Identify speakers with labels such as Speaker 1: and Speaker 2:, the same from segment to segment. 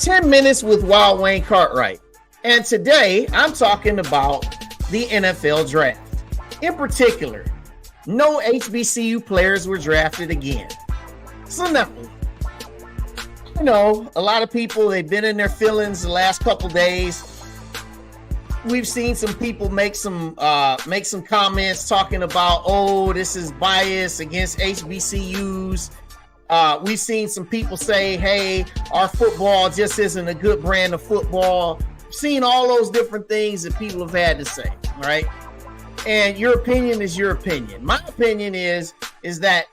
Speaker 1: 10 Minutes with Wild Wayne Cartwright. And today I'm talking about the NFL draft. In particular, no HBCU players were drafted again. So now, I know a lot of people, they've been in their feelings the last couple days. We've seen some people make some comments talking about, oh, this is bias against HBCUs. We've seen some people say, hey, our football just isn't a good brand of football. Seen all those different things that people have had to say, right? And your opinion is your opinion. My opinion is that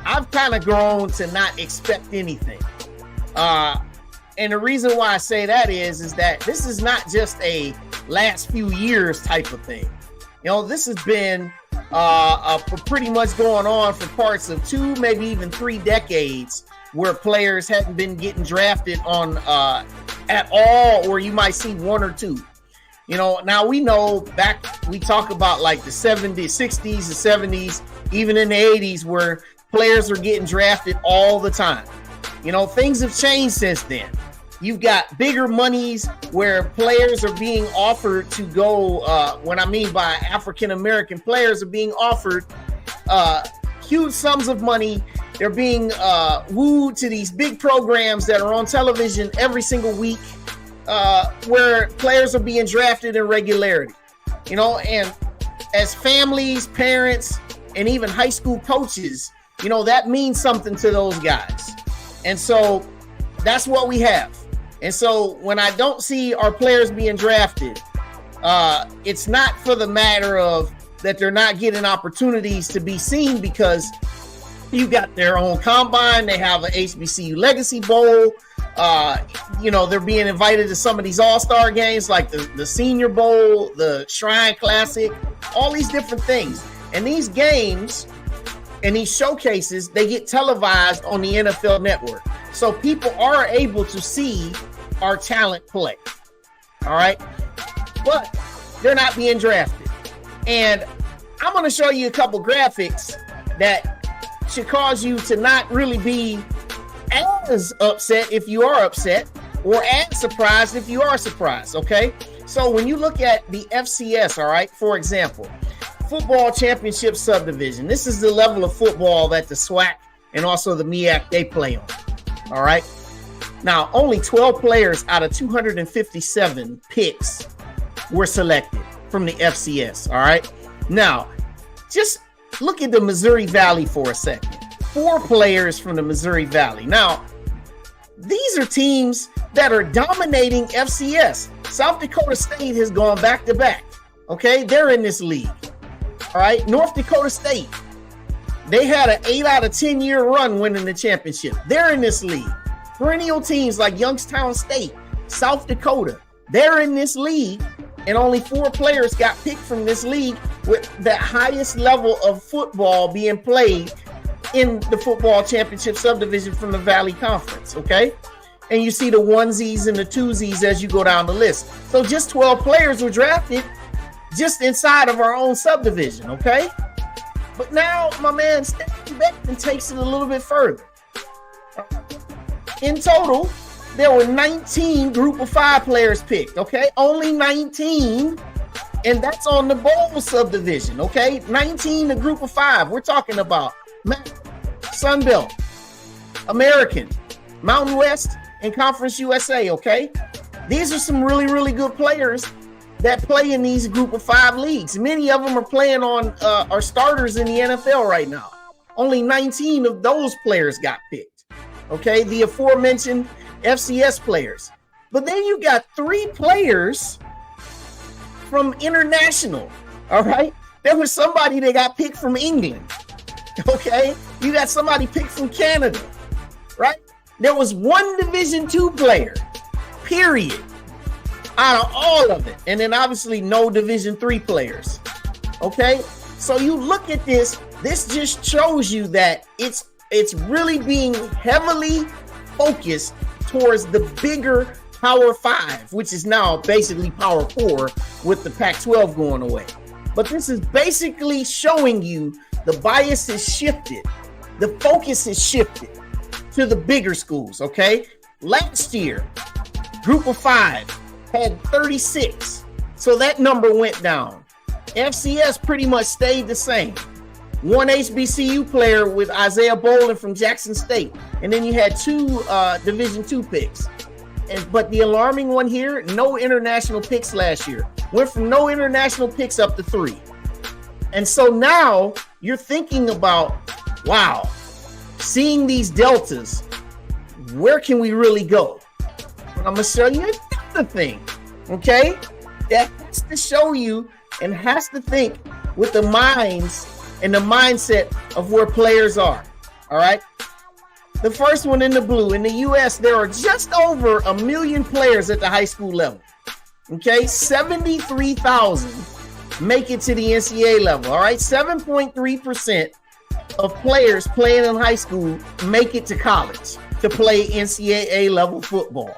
Speaker 1: I've kind of grown to not expect anything. And the reason why I say that is that this is not just a last few years type of thing. You know, this has been pretty much going on for parts of 2, maybe even 3 decades, where players hadn't been getting drafted on at all, or you might see 1 or 2. You know, now we know we talk about like the 70s, 60s, and 70s, even in the 80s, where players are getting drafted all the time. You know, things have changed since then. You've got bigger monies where players are being offered to go. What I mean by African-American players are being offered huge sums of money. They're being wooed to these big programs that are on television every single week, where players are being drafted in regularity. You know, and as families, parents, and even high school coaches, you know, that means something to those guys. And so that's what we have. And so when I don't see our players being drafted, it's not for the matter of that they're not getting opportunities to be seen, because you got their own combine. They have an HBCU Legacy Bowl. You know, they're being invited to some of these all-star games like the Senior Bowl, the Shrine Classic, all these different things. And these games and these showcases, they get televised on the NFL Network. So people are able to see our talent play. All right. But they're not being drafted. And I'm going to show you a couple graphics that should cause you to not really be as upset if you are upset, or as surprised if you are surprised. Okay. So when you look at the FCS, all right, for example, Football Championship Subdivision, this is the level of football that the SWAC and also the MEAC, they play on. All right. Now, only 12 players out of 257 picks were selected from the FCS. All right. Now, just look at the Missouri Valley for a second. 4 players from the Missouri Valley. Now, these are teams that are dominating FCS. South Dakota State has gone back to back. Okay. They're in this league. All right. North Dakota State, they had an 8 out of 10 year run winning the championship. They're in this league. Perennial teams like Youngstown State, South Dakota, they're in this league, and only 4 players got picked from this league, with the highest level of football being played in the Football Championship Subdivision from the Valley Conference, okay? And you see the onesies and the twosies as you go down the list. So just 12 players were drafted just inside of our own subdivision, okay? But now my man Stanley Beckman takes it a little bit further. In total, there were 19 group of 5 players picked, okay? Only 19, and that's on the bowl subdivision, okay? 19 the group of 5. We're talking about Sun Belt, American, Mountain West, and Conference USA, okay? These are some really, really good players that play in these group of 5 leagues. Many of them are playing on are starters in the NFL right now. Only 19 of those players got picked. Okay, the aforementioned FCS players. But then you got 3 players from international. All right, there was somebody that got picked from England. Okay, you got somebody picked from Canada. Right, there was 1 Division II player, period, out of all of it. And then obviously no Division III players. Okay, so you look at this just shows you that it's really being heavily focused towards the bigger Power 5, which is now basically Power 4 with the Pac-12 going away. But this is basically showing you the bias has shifted. The focus has shifted to the bigger schools, okay? Last year, Group of 5 had 36. So that number went down. FCS pretty much stayed the same. One HBCU player with Isaiah Bolin from Jackson State. And then you had 2 Division II picks. But the alarming one here, no international picks last year. Went from no international picks up to 3. And so now you're thinking about, wow, seeing these deltas, where can we really go? And I'm going to show you another thing, okay? That has to show you and has to think with the minds and the mindset of where players are, all right? The first one in the blue, in the U.S., there are just over 1 million players at the high school level, okay? 73,000 make it to the NCAA level, all right? 7.3% of players playing in high school make it to college to play NCAA level football,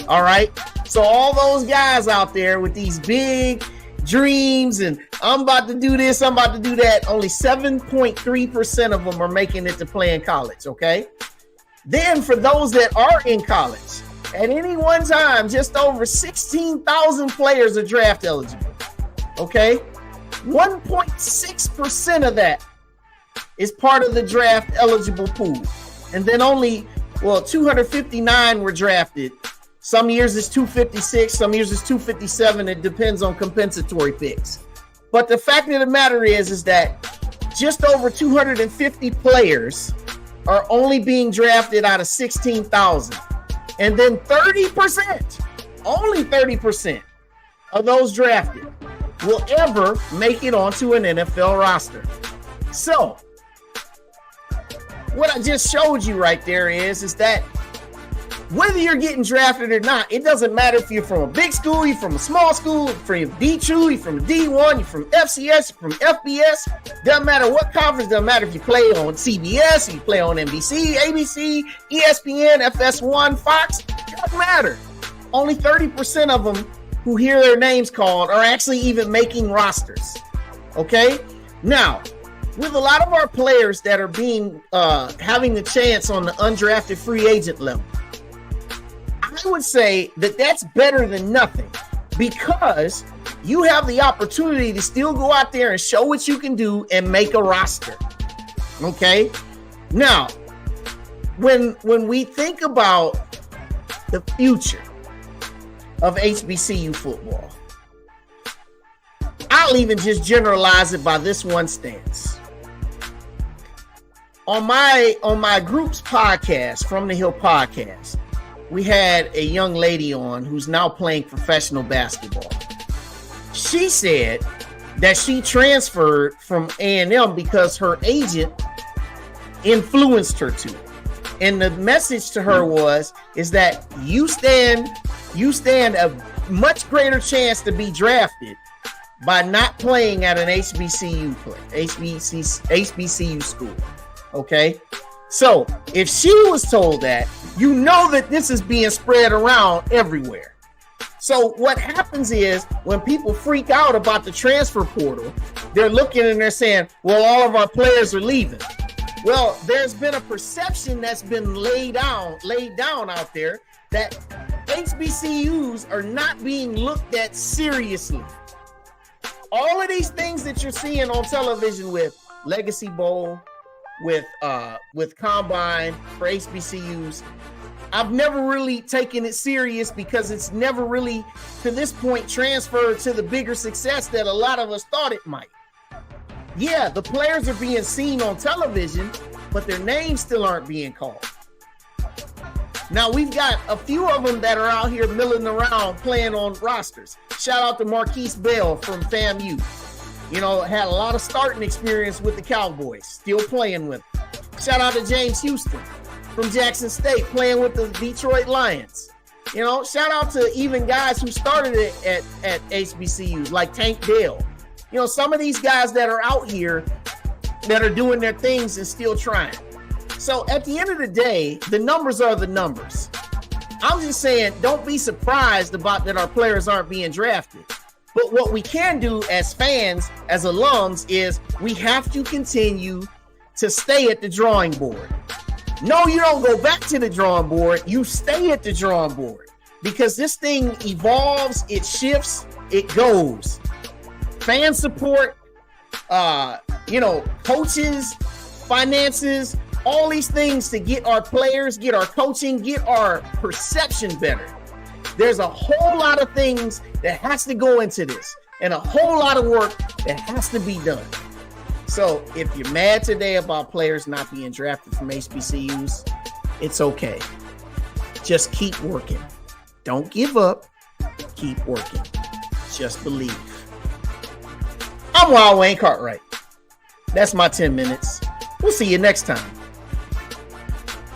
Speaker 1: all right? So all those guys out there with these big dreams and I'm about to do this, I'm about to do that, only 7.3% of them are making it to play in college, okay? Then for those that are in college, at any one time, just over 16,000 players are draft eligible, okay? 1.6% of that is part of the draft eligible pool. And then only, 259 were drafted. Some years it's 256, some years it's 257. It depends on compensatory picks. But the fact of the matter is that just over 250 players are only being drafted out of 16,000. And then 30%, only 30% of those drafted will ever make it onto an NFL roster. So, what I just showed you right there is that whether you're getting drafted or not, it doesn't matter if you're from a big school, you're from a small school, from D2, you're from D1, you're from FCS, you're from FBS. Doesn't matter what conference, doesn't matter if you play on CBS, you play on NBC, ABC, ESPN, FS1, Fox, doesn't matter. Only 30% of them who hear their names called are actually even making rosters. Okay? Now, with a lot of our players that are being having the chance on the undrafted free agent level, I would say that that's better than nothing because you have the opportunity to still go out there and show what you can do and make a roster. Okay? Now, when we think about the future of HBCU football, I'll even just generalize it by this one stance. On my group's podcast, From the Hill podcast, we had a young lady on who's now playing professional basketball. She said that she transferred from A&M because her agent influenced her to. And the message to her is that you stand a much greater chance to be drafted by not playing at an HBCU school. Okay? So if she was told that, you know that this is being spread around everywhere. So what happens is when people freak out about the transfer portal, they're looking and they're saying, well, all of our players are leaving. Well, there's been a perception that's been laid down out there that HBCUs are not being looked at seriously. All of these things that you're seeing on television with Legacy Bowl, with Combine for HBCUs, I've never really taken it serious because it's never really, to this point, transferred to the bigger success that a lot of us thought it might. Yeah, the players are being seen on television, but their names still aren't being called. Now, we've got a few of them that are out here milling around playing on rosters. Shout out to Marquise Bell from FAMU. You know, had a lot of starting experience with the Cowboys, still playing with them. Shout out to James Houston from Jackson State, playing with the Detroit Lions. You know, shout out to even guys who started at HBCUs like Tank Dell. You know, some of these guys that are out here that are doing their things and still trying. So at the end of the day, the numbers are the numbers. I'm just saying, don't be surprised about that our players aren't being drafted. But what we can do as fans, as alums, is we have to continue to stay at the drawing board. No, you don't go back to the drawing board. You stay at the drawing board. because this thing evolves, it shifts, it goes. Fan support, coaches, finances, all these things to get our players, get our coaching, get our perception better. There's a whole lot of things that has to go into this and a whole lot of work that has to be done. So if you're mad today about players not being drafted from HBCUs, it's okay. Just keep working. Don't give up. Keep working. Just believe. I'm Wild Wayne Cartwright. That's my 10 minutes. We'll see you next time.